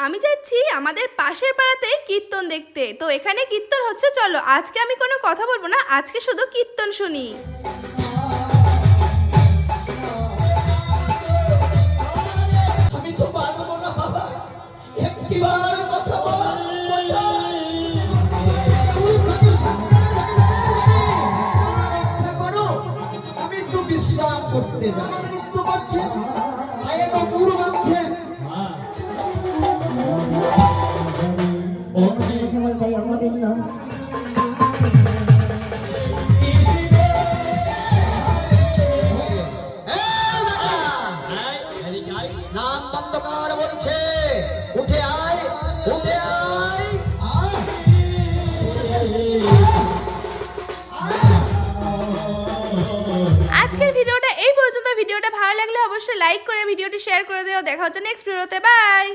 আমি যাচ্ছি আমাদের পাশের পাড়াতে কীর্তন দেখতে। তো এখানে কীর্তন হচ্ছে, চলো আজকে আমি কোনো কথা বলবো না, আজকে শুধু কীর্তন শুনি। আমি তো পারবো না বাবা, একটিবার কথা বল। আমি একটু বিশ্রাম করতে যাই। নৃত্য করছে, পায়ে তো পুরো বাঁধছে। নাম বন্ধ কর বলছে, উঠে আয়, উঠে আয়। আজকের ভিডিওটা এই পর্যন্ত। ভিডিওটা ভালো লাগলে অবশ্যই লাইক করে ভিডিওটি শেয়ার করে দিও। দেখা হচ্ছে নেক্সট ভিডিওতে, বাই।